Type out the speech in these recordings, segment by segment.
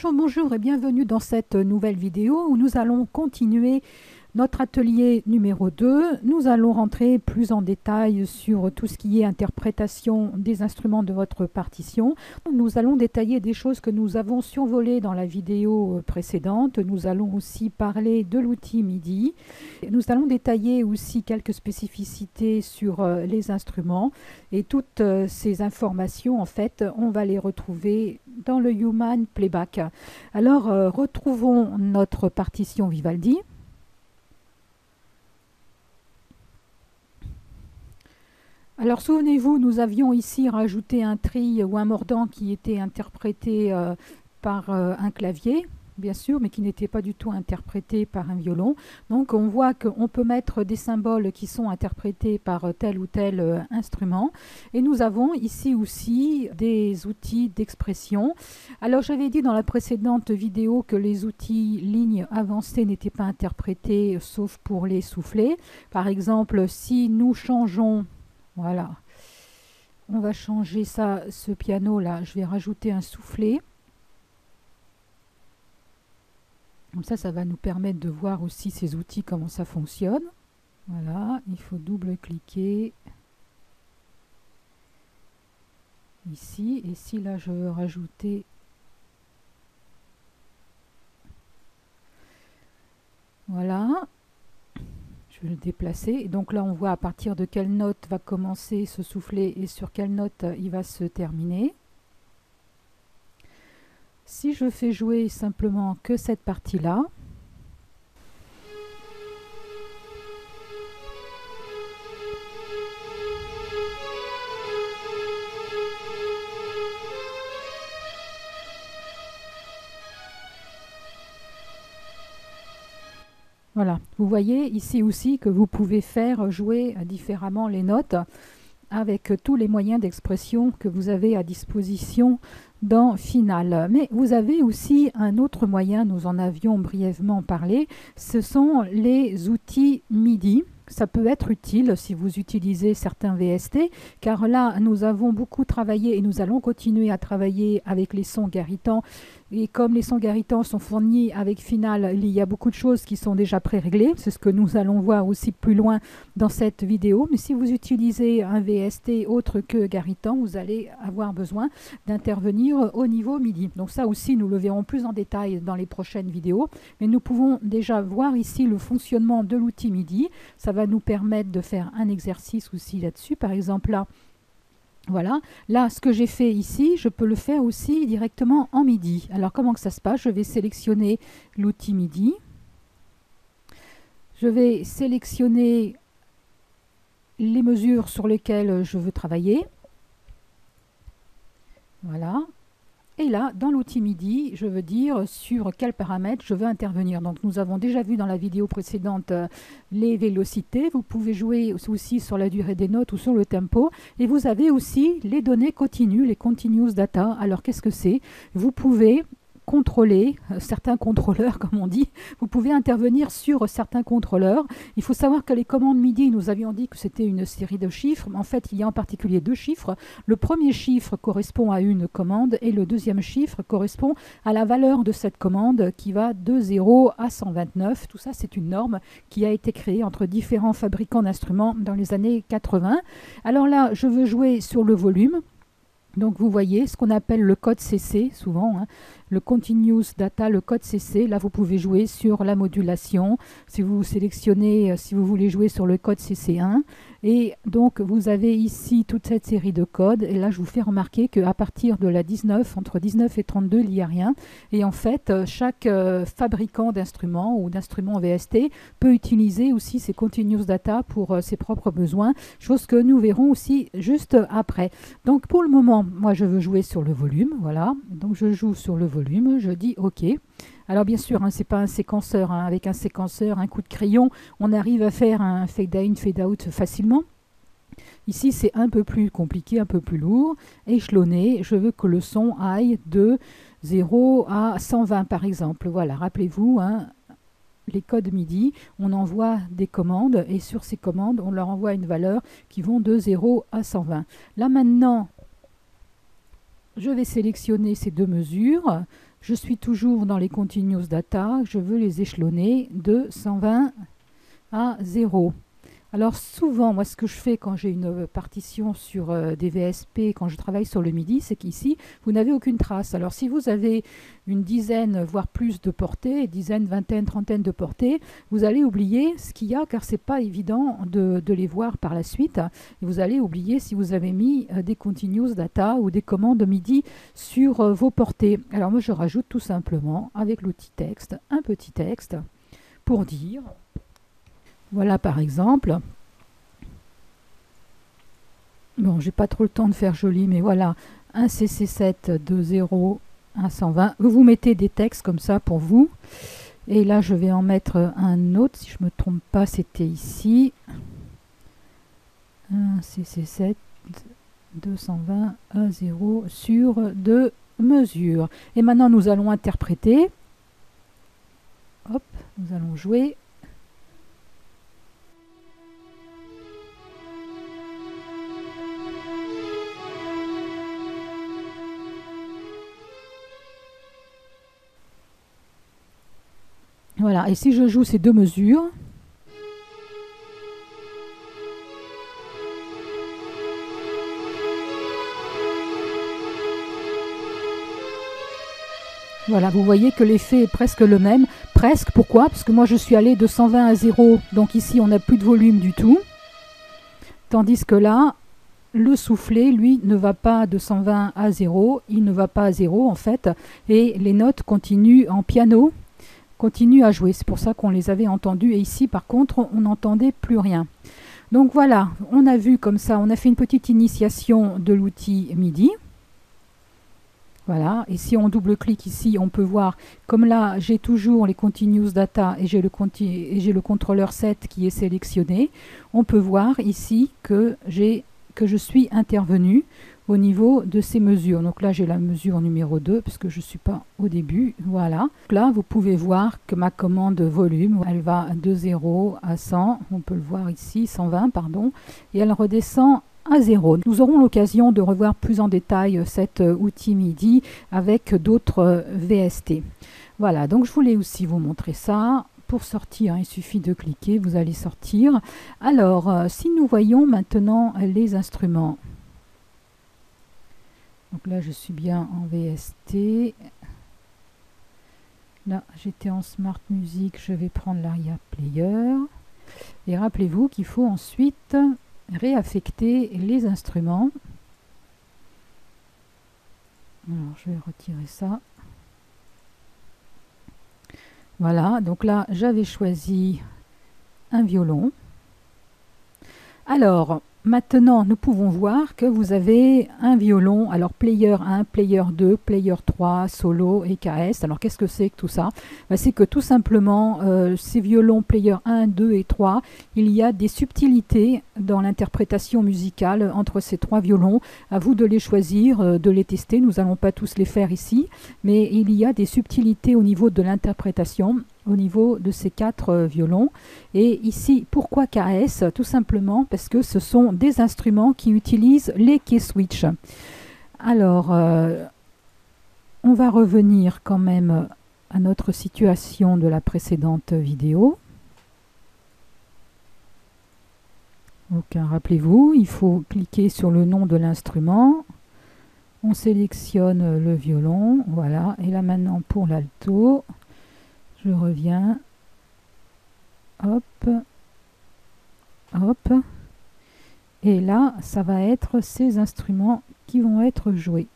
Bonjour, bonjour et bienvenue dans cette nouvelle vidéo où nous allons continuer notre atelier numéro 2. Nous allons rentrer plus en détail sur tout ce qui est interprétation des instruments de votre partition. Nous allons détailler des choses que nous avons survolées dans la vidéo précédente. Nous allons aussi parler de l'outil MIDI. Nous allons détailler aussi quelques spécificités sur les instruments. Et toutes ces informations, en fait, on va les retrouver dans le Human Playback. Alors, retrouvons notre partition Vivaldi. Alors souvenez-vous, nous avions ici rajouté un tri ou un mordant qui était interprété par un clavier, bien sûr, mais qui n'était pas du tout interprété par un violon. Donc on voit qu'on peut mettre des symboles qui sont interprétés par tel ou tel instrument. Et nous avons ici aussi des outils d'expression. Alors j'avais dit dans la précédente vidéo que les outils lignes avancées n'étaient pas interprétés sauf pour les soufflets. Par exemple, si nous changeons... Voilà, on va changer ça, ce piano-là, je vais rajouter un soufflet. Comme ça va nous permettre de voir aussi ces outils, comment ça fonctionne. Voilà, il faut double-cliquer ici. Et si là, je veux rajouter... Voilà. Je vais le déplacer. Et donc là, on voit à partir de quelle note va commencer ce soufflet et sur quelle note il va se terminer. Si je fais jouer simplement que cette partie-là, voilà, vous voyez ici aussi que vous pouvez faire jouer différemment les notes avec tous les moyens d'expression que vous avez à disposition dans Final. Mais vous avez aussi un autre moyen, nous en avions brièvement parlé, ce sont les outils MIDI. Ça peut être utile si vous utilisez certains VST, car là, nous avons beaucoup travaillé et nous allons continuer à travailler avec les sons Garitan. Et comme les sons Garitan sont fournis avec Final, il y a beaucoup de choses qui sont déjà pré-réglées. C'est ce que nous allons voir aussi plus loin dans cette vidéo. Mais si vous utilisez un VST autre que Garitan, vous allez avoir besoin d'intervenir au niveau MIDI. Donc ça aussi, nous le verrons plus en détail dans les prochaines vidéos. Mais nous pouvons déjà voir ici le fonctionnement de l'outil MIDI. Ça va nous permettre de faire un exercice aussi là-dessus. Par exemple, là, voilà, là ce que j'ai fait ici, je peux le faire aussi directement en MIDI. Alors comment que ça se passe? Je vais sélectionner l'outil MIDI. Je vais sélectionner les mesures sur lesquelles je veux travailler. Voilà. Et là, dans l'outil MIDI, je veux dire sur quels paramètres je veux intervenir. Donc nous avons déjà vu dans la vidéo précédente les vélocités. Vous pouvez jouer aussi sur la durée des notes ou sur le tempo. Et vous avez aussi les données continues, les continuous data. Alors qu'est-ce que c'est? Vous pouvez contrôler certains contrôleurs, comme on dit. Vous pouvez intervenir sur certains contrôleurs. Il faut savoir que les commandes MIDI, nous avions dit que c'était une série de chiffres. En fait, il y a en particulier deux chiffres. Le premier chiffre correspond à une commande et le deuxième chiffre correspond à la valeur de cette commande qui va de 0 à 129. Tout ça, c'est une norme qui a été créée entre différents fabricants d'instruments dans les années 80. Alors là, je veux jouer sur le volume. Donc vous voyez ce qu'on appelle le code CC, souvent, hein, le Continuous Data, le code CC. Là, vous pouvez jouer sur la modulation. Si vous sélectionnez, si vous voulez jouer sur le code CC1. Et donc, vous avez ici toute cette série de codes. Et là, je vous fais remarquer qu'à partir de la 19, entre 19 et 32, il n'y a rien. Et en fait, chaque fabricant d'instruments ou d'instruments VST peut utiliser aussi ces Continuous Data pour ses propres besoins, chose que nous verrons aussi juste après. Donc, pour le moment, moi, je veux jouer sur le volume. Voilà. Donc, je joue sur le volume. Je dis OK. Alors bien sûr, hein, ce n'est pas un séquenceur. Hein. Avec un séquenceur, un coup de crayon, on arrive à faire un fade-in, fade-out facilement. Ici, c'est un peu plus compliqué, un peu plus lourd. Échelonné, je veux que le son aille de 0 à 120 par exemple. Voilà, rappelez-vous, hein, les codes MIDI, on envoie des commandes et sur ces commandes, on leur envoie une valeur qui vont de 0 à 120. Là maintenant, je vais sélectionner ces deux mesures. Je suis toujours dans les Continuous Data, je veux les échelonner de 120 à 0. Alors souvent, moi ce que je fais quand j'ai une partition sur des VSP, quand je travaille sur le MIDI, c'est qu'ici, vous n'avez aucune trace. Alors si vous avez une dizaine, voire plus de portées, dizaines, vingtaine, trentaine de portées, vous allez oublier ce qu'il y a, car c'est pas évident de les voir par la suite. Et vous allez oublier si vous avez mis des continuous data ou des commandes MIDI sur vos portées. Alors moi je rajoute tout simplement, avec l'outil texte, un petit texte pour dire... Voilà par exemple, bon j'ai pas trop le temps de faire joli, mais voilà, un CC7 de 0 à 120. Vous mettez des textes comme ça pour vous. Et là je vais en mettre un autre, si je me trompe pas c'était ici. Un CC7 220 à 0 sur 2 mesures. Et maintenant nous allons interpréter. Hop, nous allons jouer. Voilà, et si je joue ces deux mesures, voilà, vous voyez que l'effet est presque le même. Presque, pourquoi? Parce que moi je suis allé de 120 à 0, donc ici on n'a plus de volume du tout. Tandis que là, le soufflet, lui, ne va pas de 120 à 0, il ne va pas à 0 en fait, et les notes continuent en piano, continuent à jouer. C'est pour ça qu'on les avait entendues, et ici par contre, on n'entendait plus rien. Donc voilà, on a vu comme ça, on a fait une petite initiation de l'outil MIDI. Voilà, et si on double-clique ici, on peut voir, comme là, j'ai toujours les Continuous Data et j'ai le contrôleur 7 qui est sélectionné, on peut voir ici que je suis intervenu au niveau de ces mesures. Donc là, j'ai la mesure numéro 2, parce que je ne suis pas au début. Voilà. Donc là, vous pouvez voir que ma commande volume, elle va de 0 à 100. On peut le voir ici, 120, pardon. Et elle redescend à 0. Nous aurons l'occasion de revoir plus en détail cet outil MIDI avec d'autres VST. Voilà, donc je voulais aussi vous montrer ça. Pour sortir, il suffit de cliquer, vous allez sortir. Alors, si nous voyons maintenant les instruments. Donc là, je suis bien en VST. Là, j'étais en Smart Music, je vais prendre l'ARIA Player. Et rappelez-vous qu'il faut ensuite réaffecter les instruments. Alors, je vais retirer ça. Voilà, donc là, j'avais choisi un violon. Alors, maintenant, nous pouvons voir que vous avez un violon, alors player 1, player 2, player 3, solo, EKS. Alors, qu'est-ce que c'est que tout ça? C'est que tout simplement, ces violons player 1, 2 et 3, il y a des subtilités dans l'interprétation musicale entre ces trois violons. À vous de les choisir, de les tester. Nous n'allons pas tous les faire ici, mais il y a des subtilités au niveau de l'interprétation, au niveau de ces quatre violons. Et ici, pourquoi KS? Tout simplement parce que ce sont des instruments qui utilisent les key switch. Alors, on va revenir quand même à notre situation de la précédente vidéo. Donc, rappelez-vous, il faut cliquer sur le nom de l'instrument. On sélectionne le violon, voilà. Et là maintenant pour l'alto, je reviens, hop, hop, et là, ça va être ces instruments qui vont être joués.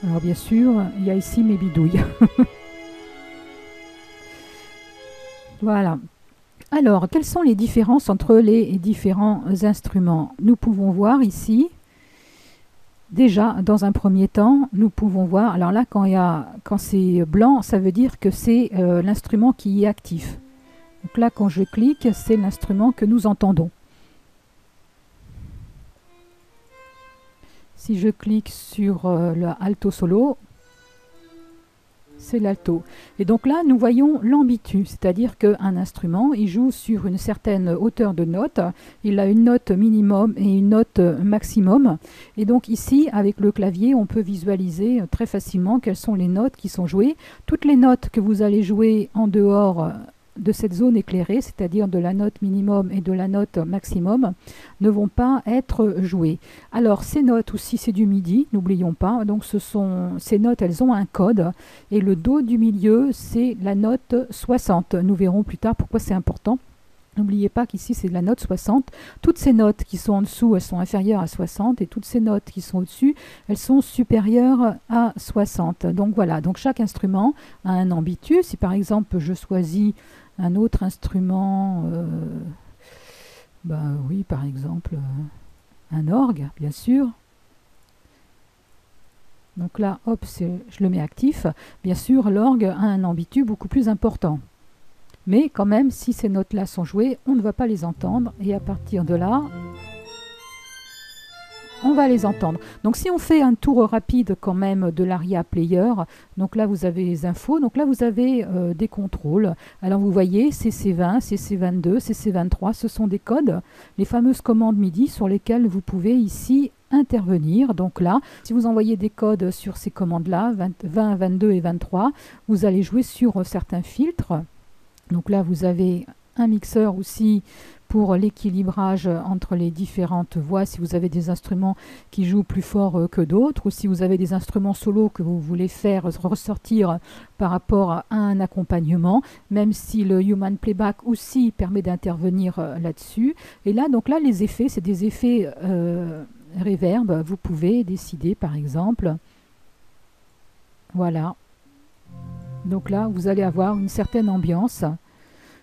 Alors bien sûr, il y a ici mes bidouilles. Voilà. Alors, quelles sont les différences entre les différents instruments? Nous pouvons voir ici. Déjà, dans un premier temps, nous pouvons voir, alors là, quand c'est blanc, ça veut dire que c'est l'instrument qui est actif. Donc là, quand je clique, c'est l'instrument que nous entendons. Si je clique sur le alto solo, c'est l'alto. Et donc là, nous voyons l'ambitus, c'est-à-dire qu'un instrument, il joue sur une certaine hauteur de note, il a une note minimum et une note maximum. Et donc ici, avec le clavier, on peut visualiser très facilement quelles sont les notes qui sont jouées. Toutes les notes que vous allez jouer en dehors de cette zone éclairée, c'est-à-dire de la note minimum et de la note maximum, ne vont pas être jouées. Alors ces notes aussi, c'est du MIDI, n'oublions pas. Donc ces notes, elles ont un code, et le Do du milieu, c'est la note 60. Nous verrons plus tard pourquoi c'est important. N'oubliez pas qu'ici c'est de la note 60. Toutes ces notes qui sont en dessous, elles sont inférieures à 60, et toutes ces notes qui sont au-dessus, elles sont supérieures à 60. Donc voilà, donc chaque instrument a un ambitus. Si par exemple je choisis un autre instrument, oui, par exemple un orgue, bien sûr. Donc là, hop, je le mets actif. Bien sûr, l'orgue a un ambitus beaucoup plus important. Mais quand même, si ces notes-là sont jouées, on ne va pas les entendre. Et à partir de là, on va les entendre. Donc si on fait un tour rapide quand même de l'ARIA Player, donc là vous avez les infos, donc là vous avez des contrôles. Alors vous voyez CC20, CC22, CC23, ce sont des codes, les fameuses commandes MIDI sur lesquelles vous pouvez ici intervenir. Donc là, si vous envoyez des codes sur ces commandes-là, 20, 22 et 23, vous allez jouer sur certains filtres. Donc là vous avez un mixeur aussi pour l'équilibrage entre les différentes voix, si vous avez des instruments qui jouent plus fort que d'autres, ou si vous avez des instruments solo que vous voulez faire ressortir par rapport à un accompagnement, même si le Human Playback aussi permet d'intervenir là-dessus. Et là, donc là, les effets, c'est des effets reverb. Vous pouvez décider, par exemple, voilà. Donc là, vous allez avoir une certaine ambiance,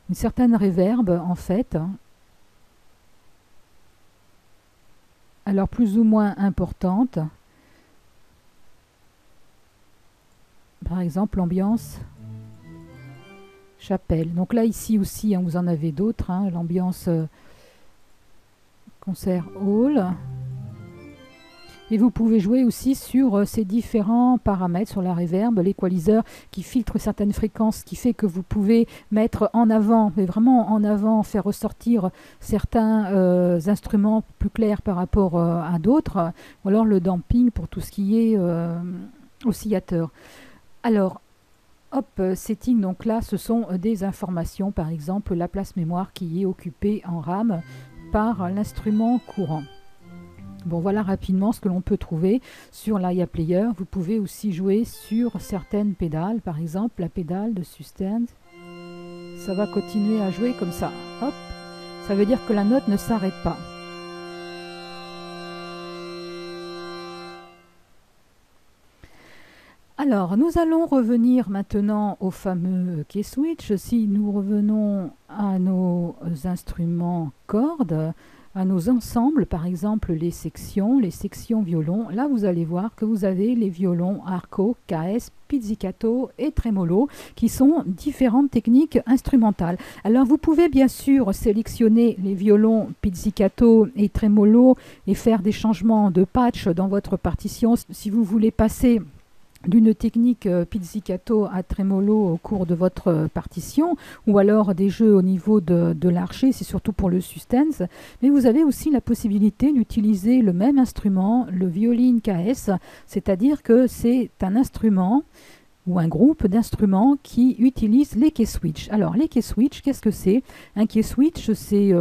une certaine reverb en fait. Alors plus ou moins importante. Par exemple, l'ambiance chapelle. Donc là, ici aussi, vous en avez d'autres. L'ambiance concert hall. Et vous pouvez jouer aussi sur ces différents paramètres, sur la reverb, l'équaliseur qui filtre certaines fréquences, qui fait que vous pouvez mettre en avant, mais vraiment en avant, faire ressortir certains instruments plus clairs par rapport à d'autres, ou alors le damping pour tout ce qui est oscillateur. Alors, hop, setting, donc là, ce sont des informations, par exemple, la place mémoire qui est occupée en RAM par l'instrument courant. Bon, voilà rapidement ce que l'on peut trouver sur l'ARIA Player. Vous pouvez aussi jouer sur certaines pédales, par exemple la pédale de sustain. Ça va continuer à jouer comme ça. Hop, ça veut dire que la note ne s'arrête pas. Alors, nous allons revenir maintenant au fameux key switch. Si nous revenons à nos instruments cordes, à nos ensembles, par exemple les sections violon, là vous allez voir que vous avez les violons arco, KS, pizzicato et tremolo qui sont différentes techniques instrumentales. Alors vous pouvez bien sûr sélectionner les violons pizzicato et tremolo et faire des changements de patch dans votre partition si vous voulez passer d'une technique pizzicato à tremolo au cours de votre partition, ou alors des jeux au niveau de l'archet, c'est surtout pour le suspense. Mais vous avez aussi la possibilité d'utiliser le même instrument, le violin KS, c'est-à-dire que c'est un instrument ou un groupe d'instruments qui utilisent les key switch. Alors les key switch, qu'est-ce que c'est? Un key switch, c'est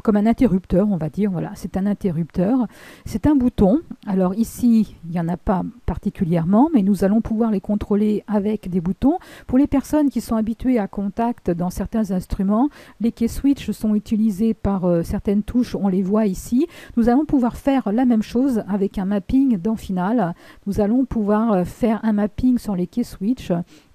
comme un interrupteur, on va dire. Voilà, c'est un interrupteur. C'est un bouton. Alors ici, il n'y en a pas particulièrement, mais nous allons pouvoir les contrôler avec des boutons. Pour les personnes qui sont habituées à contact dans certains instruments, les key switch sont utilisés par certaines touches, on les voit ici. Nous allons pouvoir faire la même chose avec un mapping dans Final. Nous allons pouvoir faire un mapping sur les key switch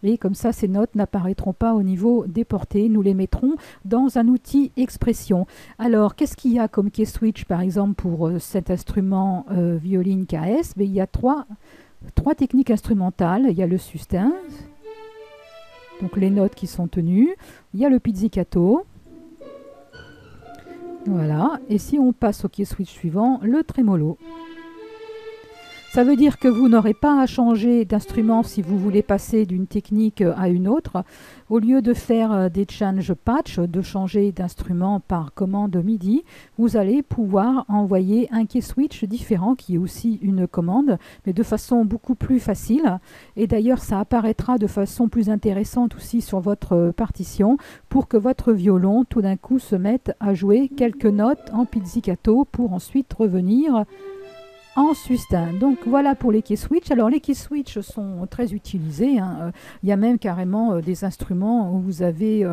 et comme ça ces notes n'apparaîtront pas au niveau des portées, nous les mettrons dans un outil expression. Alors qu'est-ce qu'il y a comme key switch par exemple pour cet instrument violin KS? Mais il y a trois techniques instrumentales. Il y a le sustain, donc les notes qui sont tenues, il y a le pizzicato, voilà, et si on passe au key switch suivant, le tremolo. Ça veut dire que vous n'aurez pas à changer d'instrument si vous voulez passer d'une technique à une autre. Au lieu de faire des change patch, de changer d'instrument par commande MIDI, vous allez pouvoir envoyer un key switch différent qui est aussi une commande, mais de façon beaucoup plus facile. Et d'ailleurs, ça apparaîtra de façon plus intéressante aussi sur votre partition pour que votre violon tout d'un coup se mette à jouer quelques notes en pizzicato pour ensuite revenir en sustain. Donc voilà pour les key switch. Alors les key switch sont très utilisés, hein. Il y a même carrément des instruments où vous avez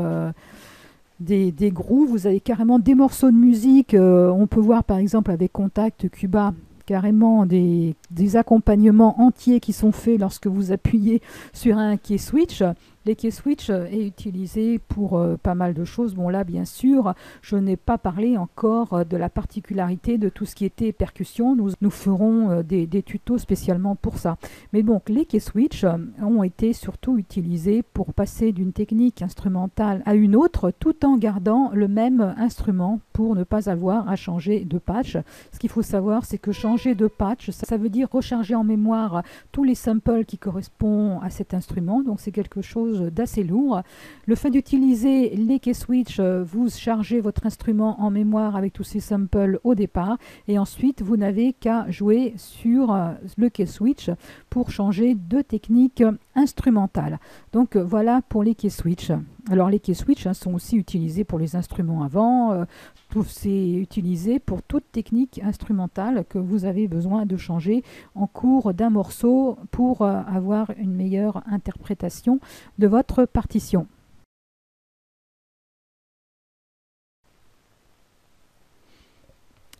des grooves, vous avez carrément des morceaux de musique. On peut voir par exemple avec Contact Cuba carrément des accompagnements entiers qui sont faits lorsque vous appuyez sur un key switch. Les key switch est utilisé pour pas mal de choses. Bon là bien sûr, je n'ai pas parlé encore de la particularité de tout ce qui était percussion. Nous ferons des tutos spécialement pour ça. Mais donc les key switch ont été surtout utilisés pour passer d'une technique instrumentale à une autre tout en gardant le même instrument pour ne pas avoir à changer de patch. Ce qu'il faut savoir, c'est que changer de patch, ça veut dire recharger en mémoire tous les samples qui correspondent à cet instrument. Donc c'est quelque chose d'assez lourd. Le fait d'utiliser les key switch, vous chargez votre instrument en mémoire avec tous ces samples au départ et ensuite vous n'avez qu'à jouer sur le key switch pour changer de technique instrumentale. Donc voilà pour les key switch. Alors les key switch sont aussi utilisés pour les instruments avant. C'est utilisé pour toute technique instrumentale que vous avez besoin de changer en cours d'un morceau pour avoir une meilleure interprétation de votre partition.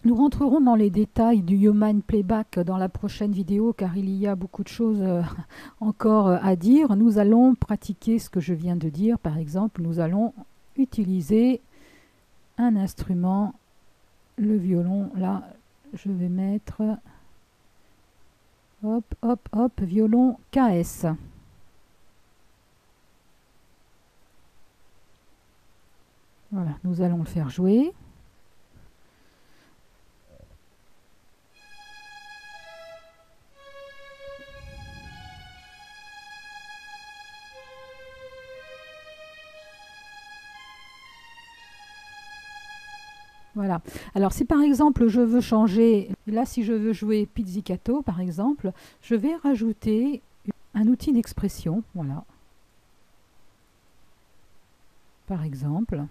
Nous rentrerons dans les détails du Human Playback dans la prochaine vidéo car il y a beaucoup de choses encore à dire. Nous allons pratiquer ce que je viens de dire. Par exemple, nous allons utiliser un instrument, le violon. Là, je vais mettre hop, hop, hop, violon KS. Voilà, nous allons le faire jouer. Voilà. Alors si par exemple je veux changer, là si je veux jouer pizzicato par exemple, je vais rajouter un outil d'expression, voilà. Par exemple,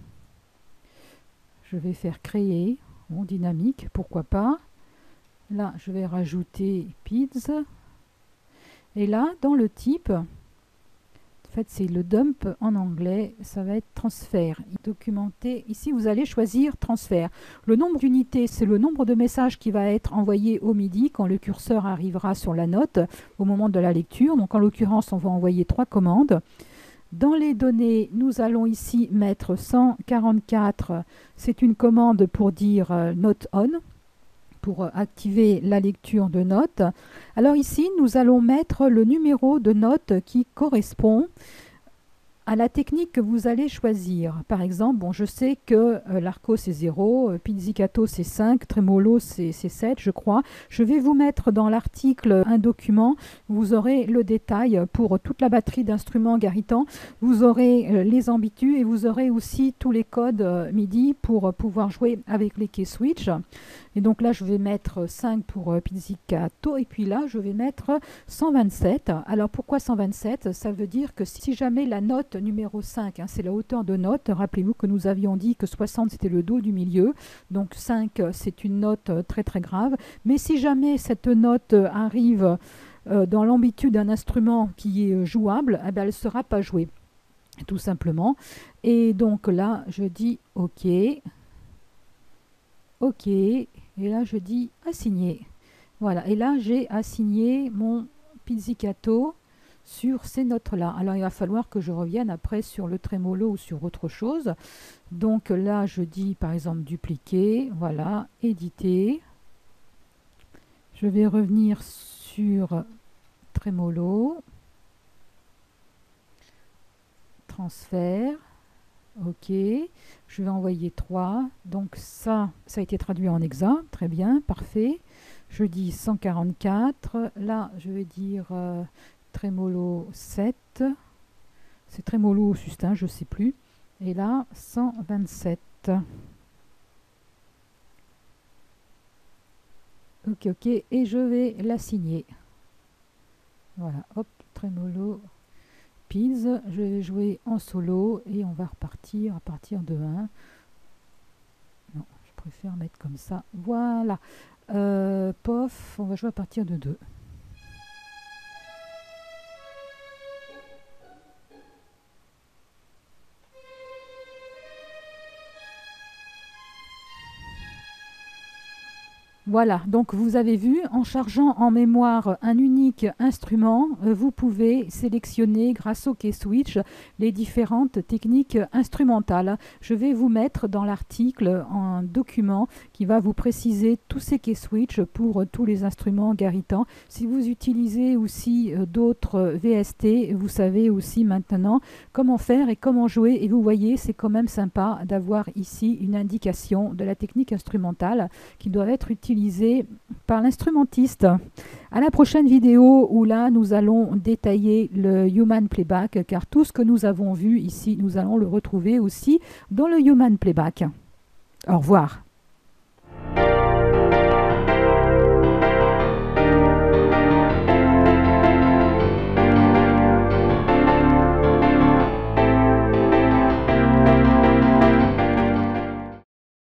je vais faire créer mon dynamique, pourquoi pas. Là je vais rajouter pizz. Et là dans le type, en fait, c'est le dump en anglais, ça va être transfert. Documenté, ici vous allez choisir transfert. Le nombre d'unités, c'est le nombre de messages qui va être envoyé au MIDI quand le curseur arrivera sur la note au moment de la lecture. Donc en l'occurrence, on va envoyer 3 commandes. Dans les données, nous allons ici mettre 144. C'est une commande pour dire note on, pour activer la lecture de notes. Alors ici, nous allons mettre le numéro de note qui correspond à la technique que vous allez choisir. Par exemple, bon, je sais que l'arco c'est 0, pizzicato c'est 5, tremolo c'est 7, je crois. Je vais vous mettre dans l'article un document, vous aurez le détail pour toute la batterie d'instruments Garitan. Vous aurez les ambitus et vous aurez aussi tous les codes MIDI pour pouvoir jouer avec les key switch. Et donc là, je vais mettre 5 pour pizzicato et puis là, je vais mettre 127. Alors pourquoi 127? Ça veut dire que si jamais la note numéro 5, c'est la hauteur de note, rappelez-vous que nous avions dit que 60 c'était le do du milieu, donc 5 c'est une note très très grave, mais si jamais cette note arrive dans l'ambitus d'un instrument qui est jouable, eh bien, elle ne sera pas jouée, tout simplement. Et donc là, je dis OK, OK, et là je dis assigner. Voilà, et là j'ai assigné mon pizzicato sur ces notes-là. Alors il va falloir que je revienne après sur le trémolo ou sur autre chose. Donc là je dis par exemple dupliquer, voilà, éditer. Je vais revenir sur trémolo, transfert, OK. Je vais envoyer 3. Donc ça a été traduit en hexa. Très bien, parfait. Je dis 144. Là, je vais dire trémolo 7. C'est trémolo ou sustain, je ne sais plus. Et là, 127. OK, OK. Et je vais la signer. Voilà, hop, trémolo, pils. Je vais jouer en solo et on va repartir à partir de 1. Non, je préfère mettre comme ça. Voilà. Pof, on va jouer à partir de 2. Voilà, donc vous avez vu, en chargeant en mémoire un unique instrument, vous pouvez sélectionner grâce au Keyswitch les différentes techniques instrumentales. Je vais vous mettre dans l'article un document qui va vous préciser tous ces Keyswitch pour tous les instruments Garitan. Si vous utilisez aussi d'autres VST, vous savez aussi maintenant comment faire et comment jouer. Et vous voyez, c'est quand même sympa d'avoir ici une indication de la technique instrumentale qui doit être utilisée par l'instrumentiste. À la prochaine vidéo où là nous allons détailler le Human Playback, car tout ce que nous avons vu ici, nous allons le retrouver aussi dans le Human Playback. Au revoir.